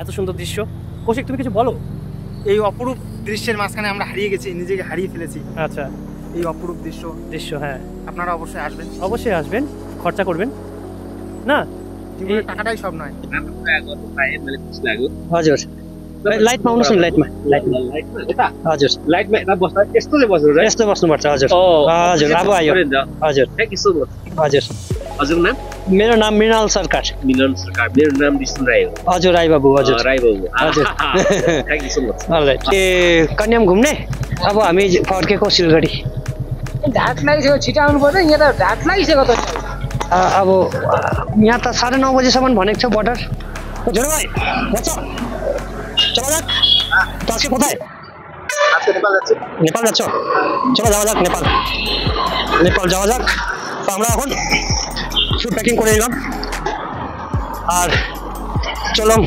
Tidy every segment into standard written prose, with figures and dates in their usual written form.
এত সুন্দর দৃশ্য। কৌশিক তুমি কিছু বলো। এই অপরূপ দৃশ্যের মাঝখানে আমরা হারিয়ে গেছি, নিজেকে হারিয়ে ফেলেছি। আচ্ছা, এই অপরূপ দৃশ্য হ্যাঁ, আপনারা অবশ্যই আসবেন, অবশ্যই আসবেন, খরচা করবেন না, টাকাটাই সব নয়। हजुर लाइटमा आउनुहोस् न, लाइटमा हजुर लाइटमा यता बस्दा यस्तोले बस्नु र यस्तो बस्नुपर्छ। हजुर हजुर अब आयो। हजुर थ्याङ्क यू सो मच। हजुर हजुर नाम? मेरो नाम मृणाल सरकार। मिलन सरकार। मेरो नाम विष्णु राई हो। हजुर राई बाबु। हजुर राई बाबु। हजुर thank you so much. Alright. ए कन्याम घुम्ने, अब हामी फर्केको सिलगढी। ढाक लागिसक्यो, छिटो आउनु पर्छ, यहाँ त ढाक लागिसक्यो त। अब यहाँ त 9:30 बजेसम्म भनेको छ बर्डर। झोरो भाइ बच्च चला যাক। তো আজকে কোথায়? আজকে নেপাল যাচ্ছি। নেপাল যাচ্ছ? চলো যাওয়া যাক নেপাল। নেপাল যাওয়া যাক। তো আমরা এখন ফুড প্যাকিং করে নিলাম আর চললাম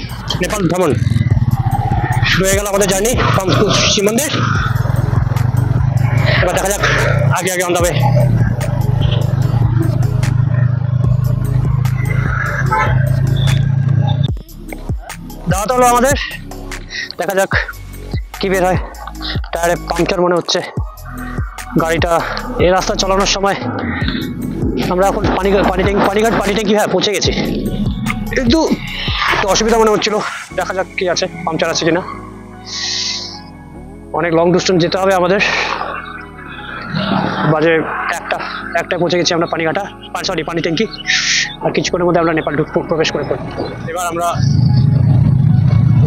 নেপাল ভ্রমণ। শুরু হয়ে গেল আমাদের জার্নি ফ্রম শিব মন্দির। এবার দেখা যাক আগে আগে অন দ্য ওয়ে। দাওয়াত হলো আমাদের, দেখা যাক কি বের হয়। টায়ারে পাংচার মনে হচ্ছে গাড়িটা। এই রাস্তা চালানোর সময় আমরা এখন পানি ট্যাঙ্কি হ্যাঁ পৌঁছে গেছি, কিন্তু একটু অসুবিধা মনে হচ্ছিল। দেখা যাক কি আছে, পাংচার আছে কিনা। অনেক লং ডিস্টেন্স যেতে হবে আমাদের। বাজে একটা পৌঁছে গেছি আমরা পানিঘাটা, পানি ট্যাঙ্কি। আর কিছুক্ষণের মধ্যে আমরা নেপাল প্রবেশ করে পড়ি। এবার আমরা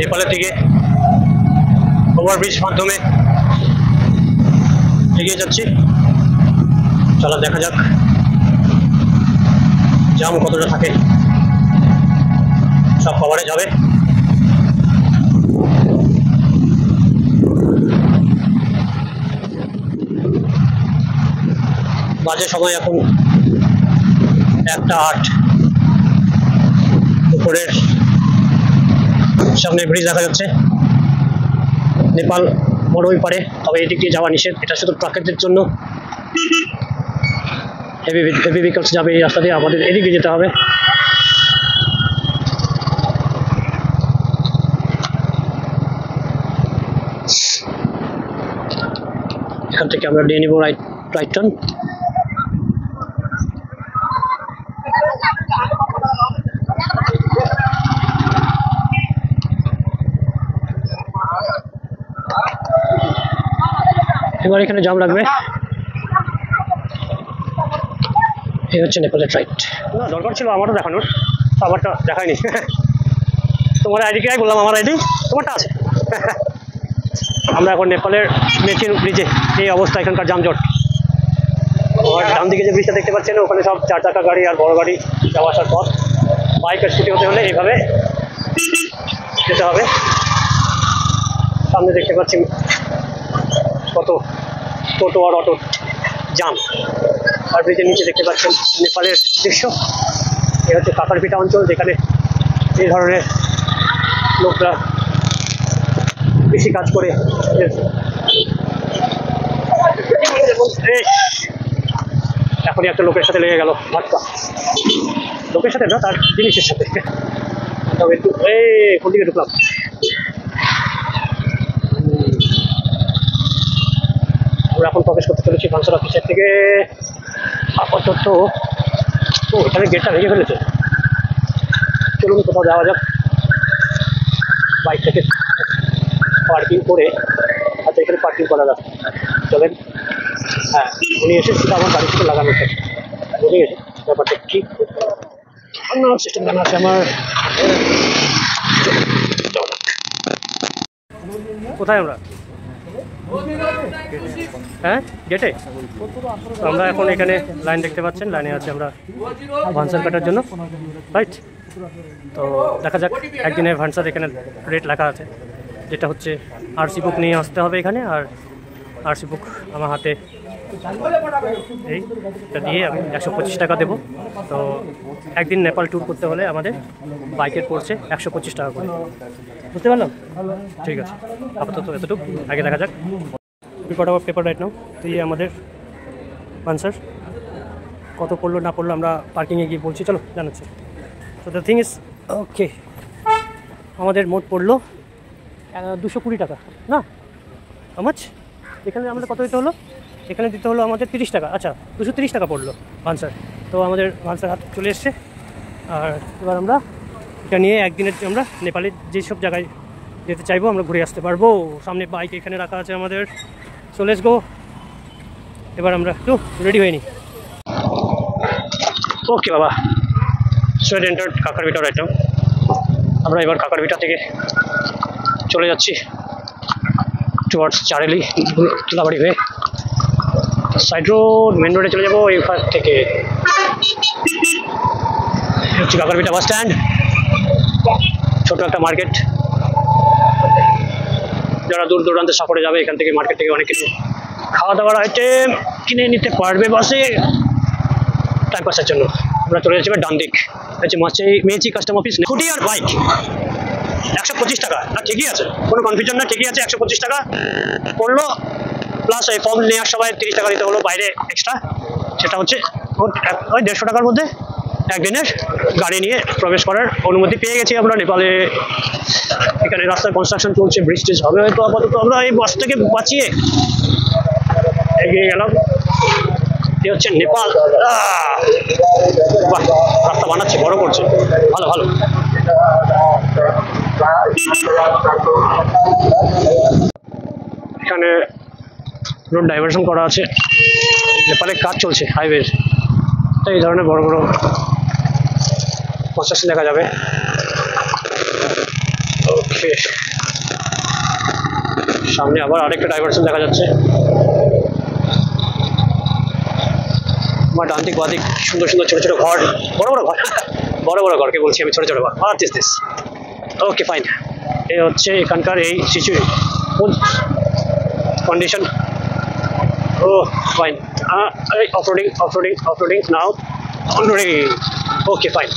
নেপালের দিকে ওভারব্রিজ মাধ্যমে এগিয়ে যাচ্ছি। চলো দেখা যাক জ্যাম কতটা থাকে, সব কভারে যাবে। বাজে সময় এখন 1:08। উপরের সামনে ব্রিজ দেখা যাচ্ছে। নেপাল বড় ওই পারে, তবে এদিক দিয়ে যাওয়া নিষেধ। এটা শুধু ট্রাকের জন্য, হেভি ভেহিকলস যাবে এই রাস্তা দিয়ে, আমাদের এদিক দিয়ে যেতে হবে। এখান থেকে আমরা নিয়ে নিব রাইট টার্ন। এবার এখানে জাম লাগবে। এই হচ্ছে নেপালের ফ্লাইট। না দরকার ছিল আমারও দেখানোর, আমারটা দেখায়নি। তোমার আইডি কে বললাম, আমার আইডি তোমারটা আছে। আমরা এখন নেপালের মেচিন ব্রিজে। এই অবস্থা এখানকার যানজট। আর ডান দিকে যে ব্রিজটা দেখতে পাচ্ছেন, ওখানে সব 4 চাকা গাড়ি আর বড় গাড়ি যাওয়া আসার পথ। বাইক আর স্কুটি হতে হলে এইভাবে যেতে হবে। সামনে দেখতে পাচ্ছি কত টোটো আর অটো জাম। আর ব্রিজের নিচে দেখতে পাচ্ছেন নেপালের দৃশ্য। এ হচ্ছে কাকারপিটা অঞ্চল, যেখানে এই ধরনের লোকরা বেশি কাজ করে। এখনই একটা লোকের সাথে লেগে গেল ধাক্কা। লোকের সাথে না, তার জিনিসের সাথে। তবে একটু কোন দিকে ঢুকলাম। আমরা এখন প্রবেশ করতে চলেছি ভানসার অফিসের থেকে। আপাতত এখানে গেটটা ভেঙে ফেলেছে। চলুন কোথাও যাওয়া যাক। বাইকটাকে পার্কিং করে, আচ্ছা এখানে পার্কিং করা যাক, চলেন। হ্যাঁ, উনি এসে সেটা আমার গাড়ির সাথে লাগানো আছে, বুঝে গেছে ব্যাপারটা ঠিক। আমার সিস্টেম জানা আছে আমার। কোথায় আমরা? হ্যাঁ গেটে। আমরা এখন এখানে লাইন দেখতে পাচ্ছেন, লাইনে আছে আমরা ভানসার কাটার জন্য, রাইট। তো দেখা যাক, একদিনের ভানসার এখানে রেট লেখা আছে, যেটা হচ্ছে আরসি বুক নিয়ে আসতে হবে এখানে। আর আরসি বুক আমার হাতে এইটা দিয়ে আমি 125 টাকা দেবো। তো একদিন নেপাল ট্যুর করতে হলে আমাদের বাইকের পড়ছে 125 টাকা করে, বুঝতে পারলাম? ঠিক আছে, আপাতত এতটুকু, আগে দেখা যাক। পিকআউট অফ পেপার রাইট নাও। তো এই আমাদের আনসার কত পড়লো না পড়লো আমরা পার্কিংয়ে গিয়ে বলছি, চলো জানাচ্ছি। তো দ্য থিং ইজ ওকে, আমাদের মোট পড়লো 220 টাকা না আমাজ এখানে আমাদের কত দিতে হলো এখানে দিতে হলো আমাদের 30 টাকা আচ্ছা 230 টাকা পড়লো ভানসার তো আমাদের ভানসার হাত চলে এসছে আর এবার আমরা এটা নিয়ে একদিনের আমরা নেপালের যেসব জায়গায় যেতে চাইবো আমরা ঘুরে আসতে পারবো সামনে বাইক এখানে রাখা আছে আমাদের সো লেটস গো এবার আমরা একটু রেডি হয়ে নিই ওকে বাবা সুইট এন্টার্ড কাকারবিটা রাইট নাও আমরা এবার কাকারবিটা থেকে চলে যাচ্ছি টুয়ার্ডস চারেলি তুলাবাড়ি হয়ে সাইড রোড মেন রোডে চলে যাবো এই ফার্স্ট থেকে হচ্ছে কাকারবিটা বাস স্ট্যান্ড ছোট একটা মার্কেট যারা দূর দূরান্তে সফরে যাবে এখান থেকে মার্কেট থেকে অনেক কিছু খাওয়া দাওয়ার আইটেম কিনে নিতে পারবে বাসে টাইম পাসের জন্য আমরা চলে যাচ্ছি ডান দিক হচ্ছে মেচি কাস্টম অফিস স্কুটি আর বাইক 125 টাকা না ঠিকই আছে কোনো কনফিউশন না ঠিকই আছে 125 টাকা পড়লো প্লাস এই ফর্ম নেওয়ার সময় 30 টাকা দিতে হলো বাইরে এক্সট্রা সেটা হচ্ছে ওই 150 টাকার মধ্যে একদিনের গাড়ি নিয়ে প্রবেশ করার অনুমতি পেয়ে গেছি আমরা নেপালে এখানে রাস্তায় কনস্ট্রাকশন চলছে ব্রিজ টিজ হবে হয়তো আপাতত আমরা এই বাস থেকে বাঁচিয়ে এগিয়ে গেলাম এ হচ্ছে নেপাল বাহ রাস্তা বানাচ্ছে বড় করছে ভালো ভালো এখানে রোড ডাইভারশন করা আছে নেপালে কাজ চলছে হাইওয়ের তো এই ধরনের বড় বড় কনস্ট্রাকশন দেখা যাবে ওকে সামনে আবার আরেকটা ডাইভারশন দেখা যাচ্ছে আমার ডান দিক বাদিক সুন্দর সুন্দর ছোট ছোট ঘর বড় বড় ঘর বড় বড় ঘরকে বলছি আমি ছোট ছোট ঘর আর দিস ওকে ফাইন এই হচ্ছে এখানকার এই কন্ডিশন ও ফাইন অফরোডিং নাও অলরেডি ওকে ফাইন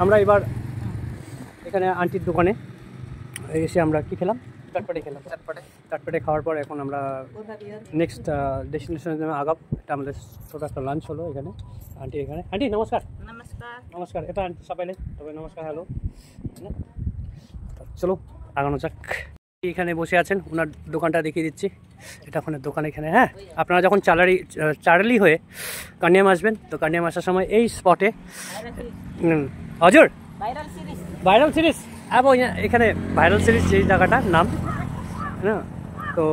আমরা এবার এখানে আন্টির দোকানে এসে আমরা কি খেলাম চটপটে খেলাম চটপটে খাওয়ার পর এখন আমরা নেক্সট ডেস্টিনেশনের জন্য আগাম এটা আমাদের ছোটো একটা লাঞ্চ হলো এখানে আন্টি নমস্কার নমস্কার এটা আন্টি সবাইলে তবে নমস্কার হ্যালো চলো আগানো যাক এখানে বসে আছেন ওনার দোকানটা দেখিয়ে দিচ্ছি এটা ওখানের দোকান এখানে হ্যাঁ আপনারা যখন চারালি হয়ে কানিয়াম আসবেন তো কানিয়াম আসার সময় এই স্পটে হজুর ভাইরাল সিরিজ এখানে ভাইরাল সিরিজ যেই জায়গাটার নাম হ্যাঁ তো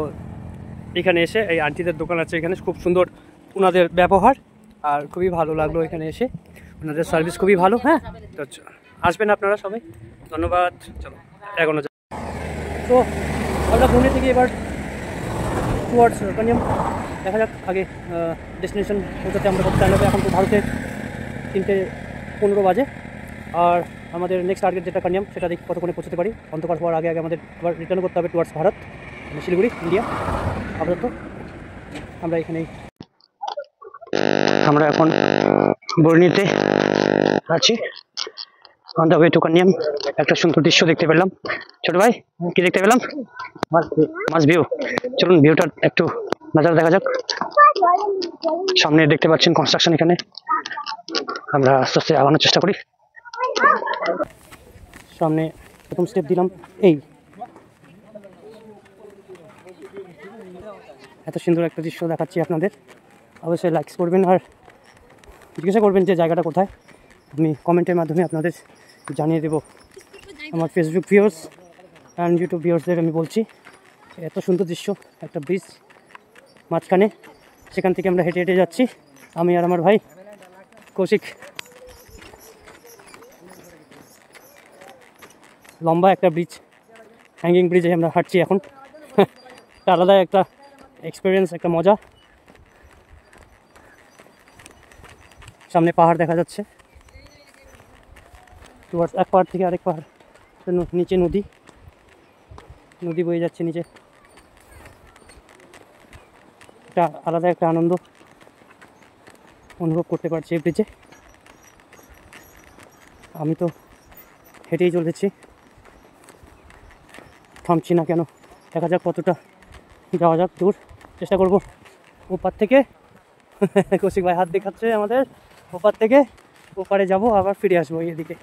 এখানে এসে এই আন্টিদের দোকান আছে এখানে খুব সুন্দর ওনাদের ব্যবহার আর খুবই ভালো লাগলো এখানে এসে ওনাদের সার্ভিস খুবই ভালো হ্যাঁ তো আসবেন আপনারা সবাই ধন্যবাদ চলো এগোনো যাক তো আমরা পুনে থেকে এবার টুয়ার্ডস কানিয়াম দেখা যাক আগে ডেস্টিনেশন পৌঁছাতে আমরা করতে হবে এখন তো ভারতের 3:15 বাজে আর আমাদের নেক্সট টার্গেট যেটা কানিয়াম সেটা দেখি কতক্ষণে পৌঁছতে পারি অন্ধকার হওয়ার আগে আমাদের আবার রিটার্ন করতে হবে টুয়ার্ডস ভারত শিলিগুড়ি ইন্ডিয়া আপাতত আমরা এখানেই আমরা এখন বর্ণিতে আছি অন দ্য ওয়ে টু কানিয়াম একটা সুন্দর দৃশ্য দেখতে পেলাম ছোট ভাই কি দেখতে পেলাম মাছ ভিউ চলুন ভিউটা একটু নজর দেখা যাক সামনে দেখতে পাচ্ছেন কনস্ট্রাকশন এখানে আমরা আস্তে আস্তে আগানোর চেষ্টা করি সামনে প্রথম স্টেপ দিলাম এই এত সুন্দর একটা দৃশ্য দেখাচ্ছি আপনাদের অবশ্যই লাইক করবেন আর জিজ্ঞাসা করবেন যে জায়গাটা কোথায় আমি কমেন্টের মাধ্যমে আপনাদের জানিয়ে দেব আমার ফেসবুক ভিউয়ার্স অ্যান্ড ইউটিউব ভিউয়ার্সদের আমি বলছি এত সুন্দর দৃশ্য একটা ব্রিজ মাঝখানে সেখান থেকে আমরা হেঁটে হেঁটে যাচ্ছি আমি আর আমার ভাই কৌশিক লম্বা একটা ব্রিজ হ্যাঙ্গিং ব্রিজে আমরা হাঁটছি এখন একটা আলাদা একটা এক্সপিরিয়েন্স একটা মজা সামনে পাহাড় দেখা যাচ্ছে টুয়ার্ডস এক পাহাড় থেকে আরেক পাহাড় নিচে নদী বয়ে যাচ্ছে নিচে একটা আলাদা একটা আনন্দ অনুভব করতে পারছি এই ব্রিজে আমি তো হেঁটেই চলেছি থামছি না কেন দেখা যাক কতটা যাওয়া যাক দূর, চেষ্টা করবো ওপার থেকে। কৌশিক ভাই হাত দেখাচ্ছে আমাদের, ওপার থেকে ওপারে যাব, আবার ফিরে আসবো এদিকে।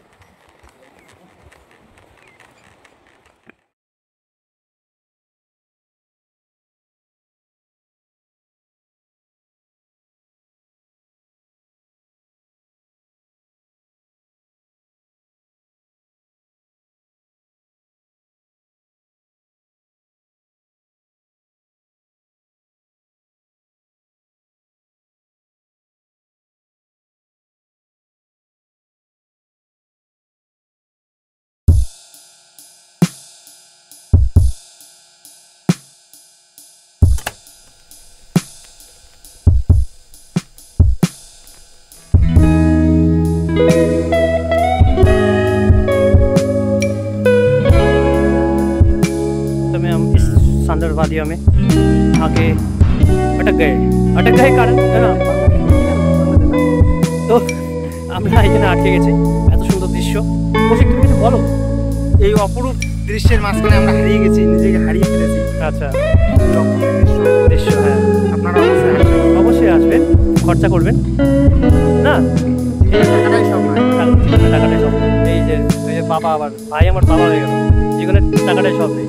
अंदर वादियों में आके अटक गए कारण है ना, তো আমরা এখানে আটকে গেছি। এত সুন্দর দৃশ্য, কৌশিক তুমি কিছু বলো। এই অপরূপ দৃশ্যের মাঝখানে আমরা হারিয়ে গেছি, নিজেকে হারিয়ে ফেলেছি। আচ্ছা, এই অপরূপ দৃশ্য, হ্যাঁ আপনারা অবশ্যই আসবেন। অবশ্যই আসবেন, খরচা করবেন না, এই টাকাটাই সব নয়, টাকাটাই সব। এই যে বাবা, আবার ভাই আমার বাবা হয়ে গেল, যেখানে টাকাটাই সব নেই।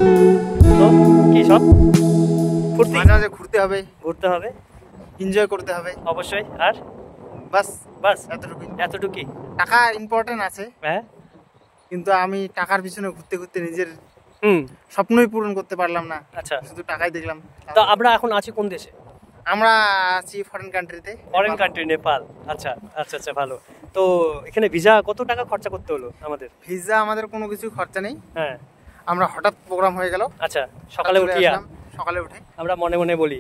তো কি সব মাঝে মাঝে ঘুরতে হবে, ঘুরতে হবে, এনজয় করতে হবে অবশ্যই। আর বাস বাস এতটুকুই। এতটুকুই। টাকা ইম্পর্টেন্ট আছে, হ্যাঁ, কিন্তু আমি টাকার পিছনে ঘুরতে ঘুরতে নিজের হুম, স্বপ্নই পূরণ করতে পারলাম না। আচ্ছা, শুধু টাকাই দেখলাম। তো আমরা এখন আছি কোন দেশে? আমরা আছি ফরেন কান্ট্রিতে। Foreign country, Nepal. আচ্ছা আচ্ছা আচ্ছা, ভালো। তো এখানে ভিসা কত টাকা খরচা করতে হলো আমাদের? ভিসা আমাদের কোনো কিছু খরচা নেই। হ্যাঁ, আমরা হঠাৎ প্রোগ্রাম হয়ে গেল। আচ্ছা, সকালে উঠিয়া সকালে উঠে আমরা মনে মনে বলি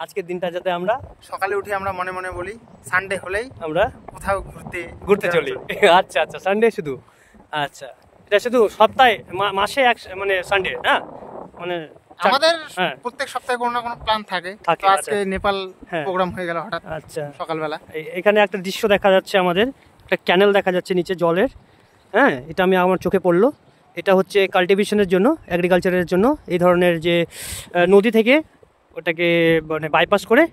আজকের দিনটা যাতে আমরা সকালে উঠে আমরা মনে মনে বলি সানডে হলেই আমরা কোথাও ঘুরতে চলি। আচ্ছা আচ্ছা, সানডে শুধু? আচ্ছা, এটা শুধু সপ্তাহে, মাসে এক, মানে সানডে না, মানে আমাদের হ্যাঁ, প্রত্যেক সপ্তাহে কোনো না কোনো প্ল্যান থাকে। তো আজকে নেপাল প্রোগ্রাম হয়ে গেল হঠাৎ। আচ্ছা, সকালবেলা এখানে একটা দৃশ্য দেখা যাচ্ছে আমাদের, একটা ক্যানেল দেখা যাচ্ছে নিচে জলের। হ্যাঁ, এটা আমার চোখে পড়লো। এটা হচ্ছে কাল্টিভেশনের জন্য, এগ্রিকালচারের জন্য। এই ধরনের যে নদী থেকে ওটাকে মানে বাইপাস করে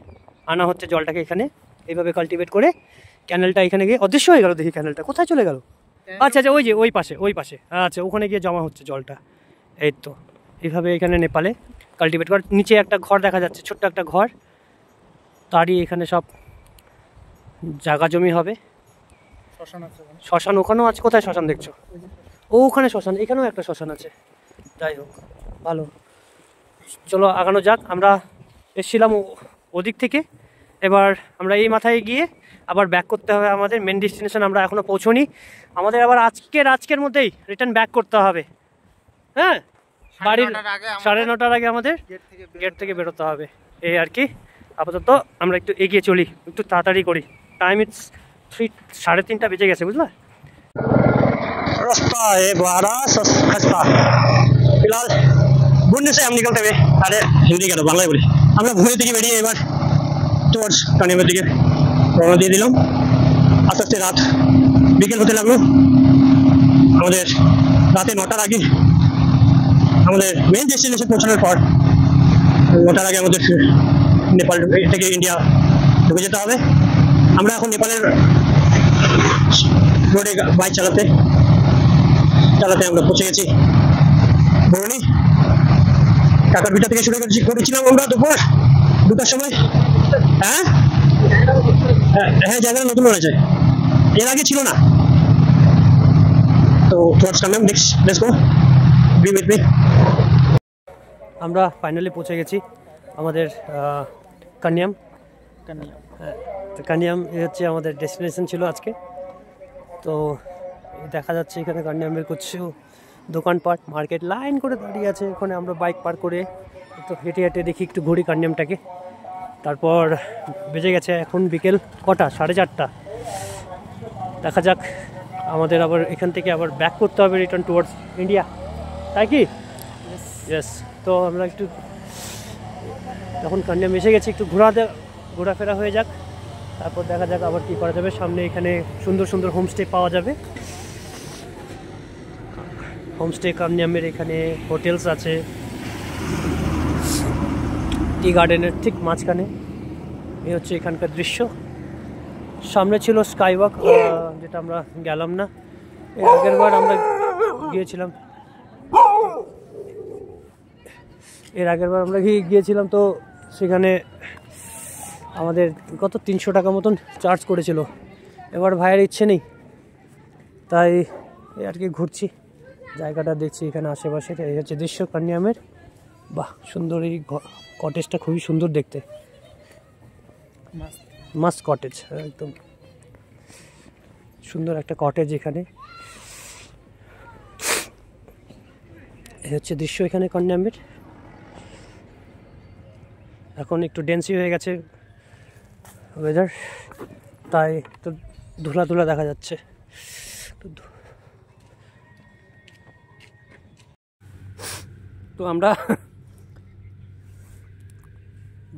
আনা হচ্ছে জলটাকে এখানে, এইভাবে কাল্টিভেট করে ক্যানেলটা এখানে গিয়ে অদৃশ্য হয়ে গেল। দেখি ক্যানেলটা কোথায় চলে গেল? আচ্ছা আচ্ছা, ওই যে ওই পাশে, আচ্ছা, ওখানে গিয়ে জমা হচ্ছে জলটা। এই তো এইভাবে এখানে নেপালে কাল্টিভেট করে। নিচে একটা ঘর দেখা যাচ্ছে, ছোট্ট একটা ঘর, তারই এখানে সব জায়গা জমি হবে। শ্মশান ওখানেও আছে। কোথায় শ্মশান দেখছো? ওখানে শ্মশান, এখানেও একটা শ্মশান আছে। যাই হোক, ভালো, চলো আগানো যাক। আমরা এসেছিলাম ওদিক থেকে, এবার আমরা এই মাথায় গিয়ে আবার ব্যাক করতে হবে। আমাদের মেন ডেস্টিনেশন আমরা এখনও পৌঁছনি, আমাদের আবার আজকের মধ্যেই রিটার্ন ব্যাক করতে হবে। হ্যাঁ, বাড়ির 9:30টার আগে আমাদের গেট থেকে বেরোতে হবে। এই আর কি। আপাতত আমরা একটু এগিয়ে চলি, একটু তাড়াতাড়ি করি। टाइम इट्स 3:30 बेजे गए बुझल। रास्ता है बड़ा खस्ता। फिलहाल बुन्नी से हम निकलते हुए, अरे हिंदी क्या बांग्ला बोली, আমরা ভুঁড়ি থেকে বেরিয়ে এবার টুয়ার্ডস কানিয়ামের দিকে রওনা দিয়ে দিলাম। আস্তে আস্তে রাত বিকেল হতে লাগলো। আমাদের রাতে 9টার আগে আমাদের মেন ডেস্টিনেশন পৌঁছানোর পর 9টার আগে আমাদের নেপাল থেকে ইন্ডিয়া ঢুকে যেতে হবে। আমরা এখন নেপালের রোডে বাইক চালাতে আমরা পৌঁছে গেছি বরুণী। টাকার ভিটা থেকে শুরু করেছিলাম আমরা দুপুর 2টার সময়। হ্যাঁ হ্যাঁ, জায়গাটা নতুন হয়েছে, এর আগে ছিল না। তো towards Kanyam, let's go, be with me. আমরা ফাইনালি পৌঁছে গেছি আমাদের কানিয়াম। কানিয়াম হচ্ছে আমাদের ডেস্টিনেশন ছিল আজকে। তো দেখা যাচ্ছে এখানে কানিয়ামের কিছু দোকানপাট, মার্কেট লাইন করে দাঁড়িয়ে আছে। ওখানে আমরা বাইক পার করে একটু হেঁটে হেঁটে দেখি, একটু ঘুরি কানিয়ামটাকে। তারপর বেজে গেছে এখন বিকেল কটা, 4:30। দেখা যাক, আমাদের আবার এখান থেকে আবার ব্যাক করতে হবে, রিটার্ন টুয়ার্ডস ইন্ডিয়া, তাই কি? ইয়েস। তো আমরা একটু যখন কানিয়াম এসে গেছি, একটু ঘোরাফেরা হয়ে যাক, তারপর দেখা যাক আবার কী করা যাবে। সামনে এখানে সুন্দর সুন্দর হোমস্টে পাওয়া যাবে। হোমস্টে কানিয়ামের এখানে হোটেলস আছে, টি গার্ডেনের ঠিক মাঝখানে এই হচ্ছে এখানকার দৃশ্য। সামনে ছিল স্কাই ওয়াক, যেটা আমরা গেলাম না। এর আগের বার আমরা গিয়েছিলাম, তো সেখানে আমাদের কত 300 টাকা মতন চার্জ করেছিল। এবার ভাইয়ের ইচ্ছে নেই, তাই আর কি ঘুরছি, জায়গাটা দেখছি এখানে আশেপাশে। এই হচ্ছে দৃশ্য কান্যামের। বাহ, সুন্দর এই কটেজটা, খুবই সুন্দর দেখতে, মাস্ট কটেজ, একদম সুন্দর একটা কটেজ এখানে। এই হচ্ছে দৃশ্য এখানে কান্যামের। এখন একটু ডেন্সি হয়ে গেছে ওয়েদার, তাই একটু ধুলা ধুলা দেখা যাচ্ছে। তো আমরা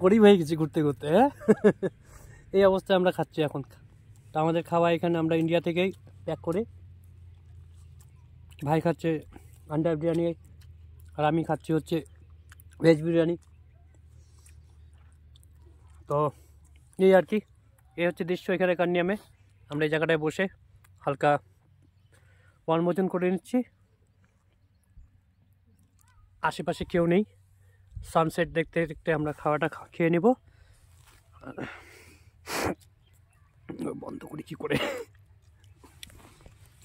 গরিব হয়ে গেছি ঘুরতে ঘুরতে, হ্যাঁ। এই অবস্থায় আমরা খাচ্ছি এখন। তো আমাদের খাওয়া এখানে আমরা ইন্ডিয়া থেকেই প্যাক করে, ভাই খাচ্ছে আন্ডা বিরিয়ানি, আর আমি খাচ্ছি হচ্ছে ভেজ বিরিয়ানি। তো এই আর কি, এই হচ্ছে দৃশ্য এখানে কান্যামে। আমরা এই জায়গাটায় বসে হালকা বনভোজন করে নিচ্ছি। আশেপাশে কেউ নেই, সানসেট দেখতে দেখতে আমরা খাওয়াটা খেয়ে নেব। বন্ধ করি কি করে,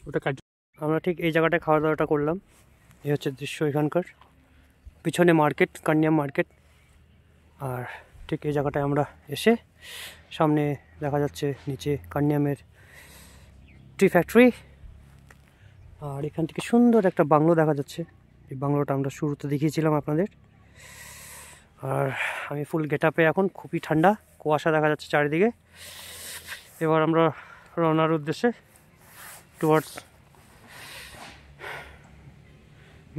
ওটা কাজ। আমরা ঠিক এই জায়গাটায় খাওয়া দাওয়াটা করলাম। এই হচ্ছে দৃশ্য এখানকার, পিছনে মার্কেট, কান্যাম মার্কেট। আর ঠিক এই জায়গাটায় আমরা এসে সামনে দেখা যাচ্ছে নিচে কান্যামের টি ফ্যাক্টরি। আর এখান থেকে সুন্দর একটা বাংলো দেখা যাচ্ছে। এই বাংলোটা আমরা শুরুতে দেখিয়েছিলাম আপনাদের। আর আমি ফুল গেট আপে, এখন খুবই ঠান্ডা, কুয়াশা দেখা যাচ্ছে চারিদিকে। এবার আমরা রওনার উদ্দেশ্যে টুয়ার্ডস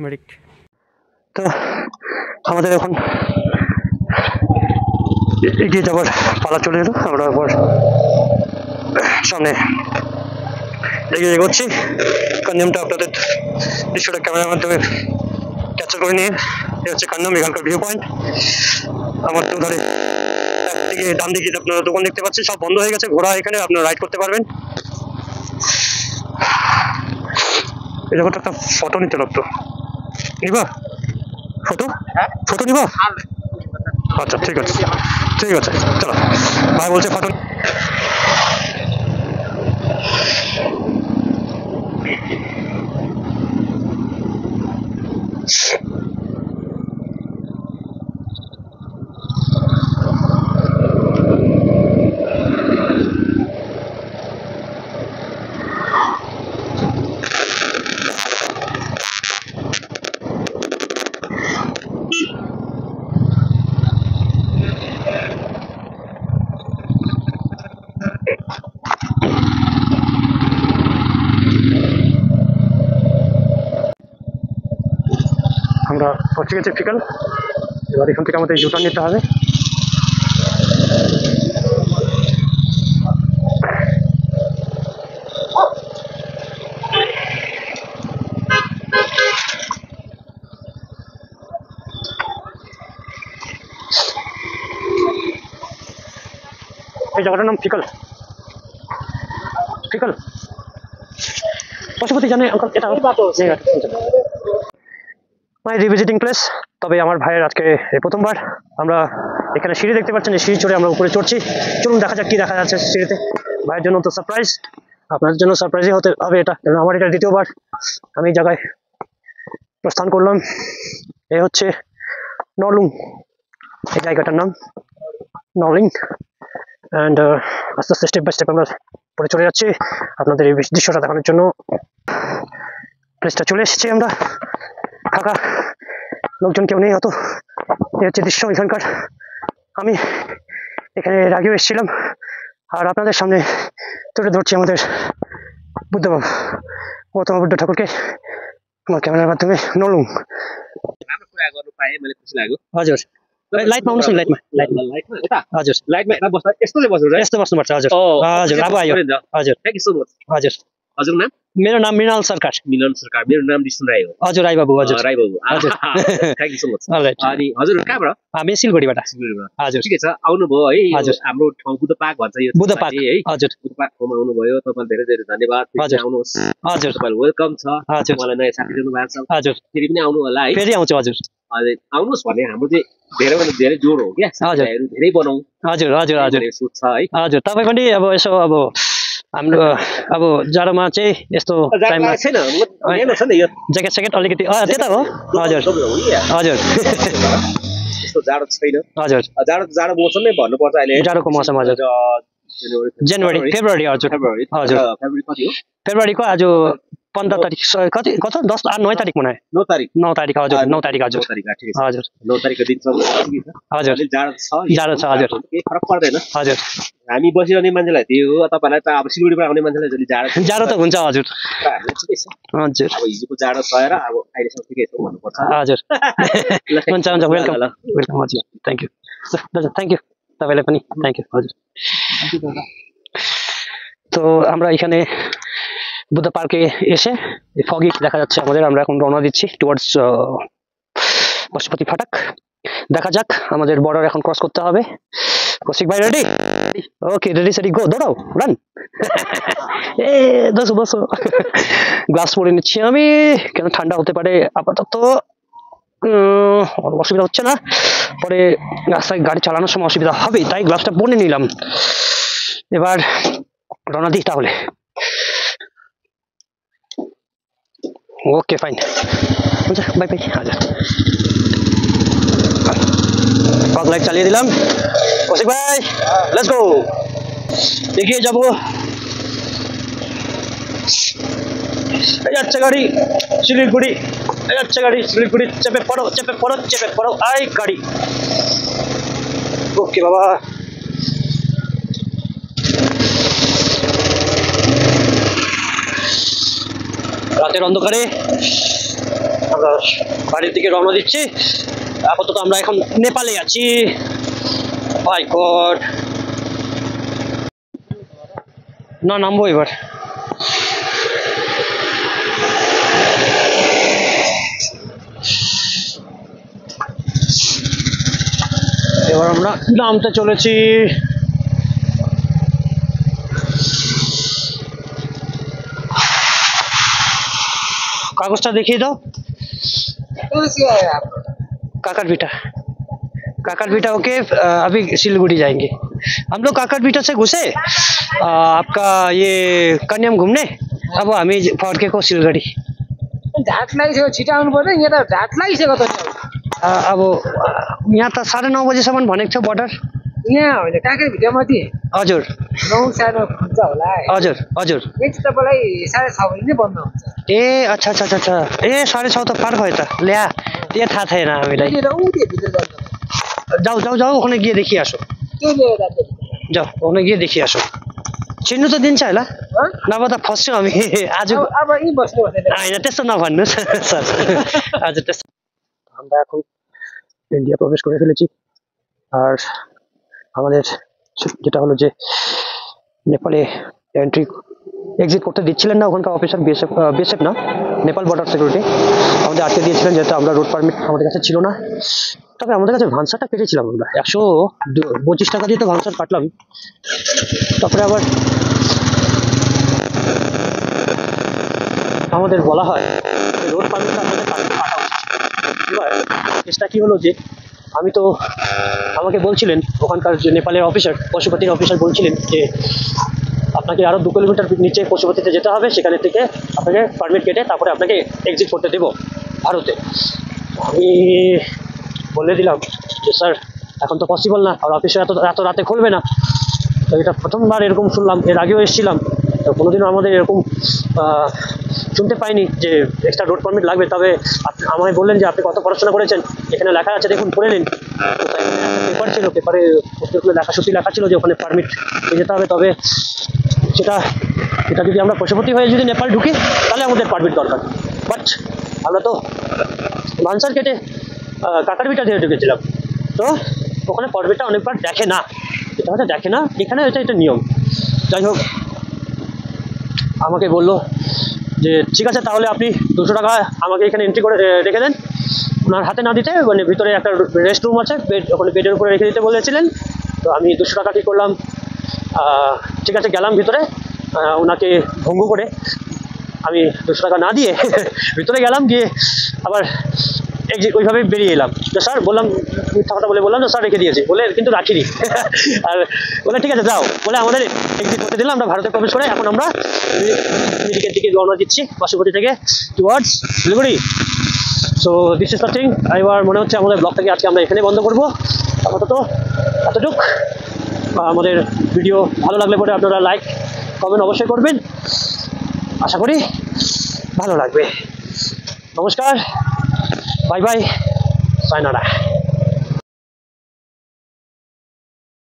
মেরিক। তো আমাদের এখন এগিয়ে যাবার পালা চলে এলো। আমরা আবার সামনে এগিয়ে এগোচ্ছি। কান্যামটা আপনাদের দৃশ্যটা ক্যামেরার মাধ্যমে ক্যাপচার করে নিয়ে, এই হচ্ছে কান্যাম, এখানকার ভিউ পয়েন্ট। আমার তো ধরে একদিকে ডান দিকে আপনারা দোকান দেখতে পাচ্ছেন, সব বন্ধ হয়ে গেছে। ঘোড়া এখানে আপনারা রাইড করতে পারবেন। এই জায়গাটা একটা ফটো নিতে লাগতো, নিবা ফটো নিবা? আচ্ছা ঠিক আছে, ঠিক আছে, চলো। ভাই বলছে ফটো। আমরা পৌঁছে গেছি ফিকাল। এবার এখান থেকে আমাদের ইউটার্ন নিতে হবে। এই জায়গাটার নাম ফিকাল। পশুপতি জানে এটা মাই রিভিজিটিং প্লেস। তবে আমার ভাইয়ের আজকে প্রথমবার। আমরা এখানে সিঁড়ি দেখতে পাচ্ছেন, এই সিঁড়ি চড়ে আমরা উপরে চড়ছি। চলুন দেখা যাক কি দেখা যাচ্ছে সিঁড়িতে। ভাইয়ের জন্য তো সারপ্রাইজ, আপনাদের জন্য সারপ্রাইজই হতে হবে এটা, কারণ আমার এটা দ্বিতীয়বার আমি এই জায়গায় প্রস্থান করলাম। এ হচ্ছে নলুং, এই জায়গাটার নাম নলিং। অ্যান্ড আস্তে আস্তে স্টেপ বাই স্টেপ আমরা পরে চলে যাচ্ছি আপনাদের এই দৃশ্যটা দেখানোর জন্য। প্লেসটা চলে এসেছি আমরা, ফাঁকা, লোকজন কেউ নেই অত। এই হচ্ছে দৃশ্য এখানকার। আমি এখানে এর আগেও এসেছিলাম, আর আপনাদের সামনে তুলে ধরছি আমাদের গৌতম বুদ্ধ ঠাকুরকে আমার ক্যামেরার माध्यमे नलुङ राम्रो कुरा गर्नु पाए मैले खुसी लाग्यो हजुर लाइटमा आउनुस् न लाइटमा यता हजुर लाइटमा यता बस्दा यस्तो चाहिँ बस्नु र यस्तो बस्नुपर्छ हजुर हजुर अब आयो हजुर थ्यांक यू सो मच हजुर हजुरको नाम? मेरो नाम मृणाल सरकार। मिलन सरकार। मेरो नाम विष्णु राई हो। हजुर राई बाबु। हजुर राई बाबु। हजुर। Thank you so much. All right. अनि हजुर कहाँबाट? हामी सिलगढीबाट। हजुर ठिकै छ, आउनुभयो है। हजुर। हाम्रो ठाउँ बुद्ध पार्क भन्छ यो बुद्ध पार्क है। हजुर बुद्ध पार्क ठाउँमा आउनुभयो, तपाईँलाई धेरै धेरै धन्यवाद। हजुर। आउनुहोस्। हजुर तपाईँलाई वेलकम छ। हजुर। मलाई नयाँ साथी दिनु भएको छ। हजुर फेरि पनि आउनु होला है। फेरि आउँछु। हजुर हजुर आउनुहोस् भन्ने हाम्रो चाहिँ धेरैभन्दा धेरै जोड हो क्या। हजुर। धेरै बनाऊ। हजुर हजुर हजुर सोच छ है। हजुर तपाईँ पनि अब यसो अब हाम्रो अब जाडोमा चाहिँ यस्तो टाइममा छैन हेर्नु छ नि यो ज्याकेट स्याकेट अलिकति त्यता हो। हजुर हजुर यस्तो जाडो छैन। हजुर जाडो मौसम नै भन्नुपर्छ अहिले। जाडोको मौसम। हजुर जनवरी फेब्रुअरी। हजुर फेब्रुअरी कति हो? फेब्रुअरीको आज 15 तारिक कति 10 9 तारिक मनाए। 9 तारिक। 9 तारिक। हजुर 9 तारिक। हजुर 9 तारिक ठिकै छ। हजुर 9 तारिकको दिन छ। हजुर जाडो छ। जाडो छ। हजुर केही फरक पर्दैन। हजुर हामी बसिरहने मान्छेलाई त्यही हो, तपाईँलाई त अब सिलगढीबाट आउने मान्छेलाई जति जाडो त हुन्छ। हजुर हामीलाई ठिकै छ। हजुर अब हिजोको जाडो सहेर अब अहिलेसम्म ठिकै छ भन्नुपर्छ। हजुर हुन्छ हुन्छ वेलकम वेलकम। हजुर थ्याङ्क यू दादा। थ्যাংক ইউ तपाईँलाई पनि थ्যাংক यू। हजुर তো আমরা এখানে বুদ্ধ পার্কে এসে ফগি দেখা যাচ্ছে আমাদের। আমরা এখন রওনা দিচ্ছি টুয়ার্ডস পশুপতি ফাটাক। দেখা যাক, আমাদের বর্ডার এখন ক্রস করতে হবে। কৌশিক ভাই রেডি? ওকে রেডি সেডি গো, দৌড়াও রান। এ বসো বসো। গ্লাস পরে নিচ্ছি আমি, কেন ঠান্ডা হতে পারে। আপাতত অসুবিধা হচ্ছে না, পরে রাস্তায় গাড়ি চালানোর সময় অসুবিধা হবে, তাই গ্লাসটা পরে নিলাম। এবার রওনা দিই তাহলে। Okay fine, bye bye. হাজার ফগ লাইট চালিয়ে দিলাম। কৌশিক ভাই লেটস গো, এগিয়ে যাবো। এই যাচ্ছে গাড়ি শিলিগুড়ি, এই যাচ্ছে গাড়ি শিলিগুড়ি। চেপে পড়ো চেপে পড়ো চেপে পড়ো, আই গাড়ি। ওকে বাবা, রাতের অন্ধকারে আমরা বাড়ির দিকে রওনা দিচ্ছি। আপাতত আমরা এখন নেপালে আছি। মাই গড, না নামবো এবার। এবার আমরা নামতে চলেছি। कागजটা দেখিয়ে দাও। काकरबिटा, काकरबिटा होके अभी सिलगुड़ी जाएंगे हम लोग। काकरबिटा से घुसे आपका ये कन्याम घूमने, अब हामी फर्केको सिलगढी। ढाक लागिसक्यो, छिटो आउनु पर्यो। यहाँ त ढाक लागिसक्यो त। अब यहाँ त 9:30 बजेसम्म भनेको थियो बर्डर। यहाँ होइन, काकरबिटा माथि। हजुर 9:30 खुल्छ होला। हजुर हजुर नेक्स्ट तपाईँलाई 6:30 बजी नै बन्द हुन्छ। ए अच्छा अच्छा अच्छा अच्छा, ए 6:30 त पार भयो त। ल्या त्यो थाहा थिएन हामीलाई। जाऊ जाऊ जाऊ, ওখানে গিয়ে দেখি আসো। যাও ওখানে গিয়ে দেখি আসো। चिन्नु त दिन्छ होला, नभए त फस्छु हामी आज। अब यहीँ बस्नु होइन त्यस्तो नभन्नुहोस् सर। हजुर त्यस्तो। আমরা এখন ইন্ডিয়া প্রবেশ করে ফেলেছি। আর আমাদের যেটা হলো যে নেপালে এন্ট্রি এক্সিট করতে দিচ্ছিলেন না ওখানকার অফিসার, বিএসএফ না, নেপাল বর্ডার সিকিউরিটি। আমাদের আটকে দিয়েছিলেন যেহেতু আমরা রোড পারমিট আমাদের কাছে ছিল না। তবে আমাদের কাছে ভান্সারটা কেটেছিলাম আমরা, 125 টাকা দিয়ে তো ভান্সার কাটলাম। তারপরে আবার আমাদের বলা হয় রোড পারমিটটা আমাদের কাটা উচিত। এবার চেষ্টা কি হলো যে আমি তো, আমাকে বলছিলেন ওখানকার যে নেপালের অফিসার, পশুপতির অফিসার বলছিলেন যে আপনাকে আরো 2 কিলোমিটার নিচে পশুপতিতে যেতে হবে, সেখানে থেকে আপনাকে পারমিট কেটে তারপরে আপনাকে এক্সিট করতে দেবো ভারতে। আমি বলে দিলাম যে স্যার এখন তো পসিবল না, আর অফিসে এত রাতে খুলবে না। তো এটা প্রথমবার এরকম শুনলাম, এর আগেও এসেছিলাম তো কোনোদিনও আমাদের এরকম শুনতে পাইনি যে এক্সট্রা রোড পারমিট লাগবে। তবে আমায় বললেন যে আপনি কত পড়াশোনা করেছেন, এখানে লেখা আছে দেখুন পড়ে নিন। পেপার ছিল, পেপারে লেখা ছিল যে ওখানে পারমিট নিয়ে যেতে হবে। তবে এটা যদি আমরা পশুপতি হয়ে যদি নেপাল ঢুকি তাহলে আমাদের পারমিট দরকার। বাট আমরা তো ভান্সার কেটে কাকারবিটা দিয়ে ঢুকেছিলাম, তো ওখানে পারমিটটা অনেকবার দেখে না, এটা হচ্ছে দেখে না, এখানে এটা নিয়ম। যাই হোক আমাকে বললো যে ঠিক আছে তাহলে আপনি 200 টাকা আমাকে এখানে এন্ট্রি করে রেখে দেন, ওনার হাতে না দিতে, মানে ভিতরে একটা রেস্ট রুম আছে, বেড, ওখানে বেডের উপরে রেখে দিতে বলেছিলেন। তো আমি 200 টাকা কী করলাম, ঠিক আছে গেলাম ভিতরে, ওনাকে ভঙ্গ করে আমি 200 টাকা না দিয়ে ভিতরে গেলাম, গিয়ে আবার ওইভাবে বেরিয়ে এলাম। তো স্যার বললাম, মিথ্যা কথা বলে বললাম যে স্যার রেখে দিয়েছি বলে, কিন্তু রাখিনি। আর বলে ঠিক আছে যাও বলে আমাদের এক্সিট করতে দিলাম। আমরা ভারতে প্রবেশ করে এখন আমরা মিরিকের দিকে রওনা দিচ্ছি, পার্শ্ববর্তী থেকে towards Siliguri. So this is the thing. এবার মনে হচ্ছে আমাদের ব্লগটাকে আজকে আমরা এখানে বন্ধ করবো। আপাতত এতটুক। আমাদের ভিডিও ভালো লাগলে পরে আপনারা লাইক কমেন্ট অবশ্যই করবেন, আশা করি ভালো লাগবে। নমস্কার, বাই বাই, সায়নারা।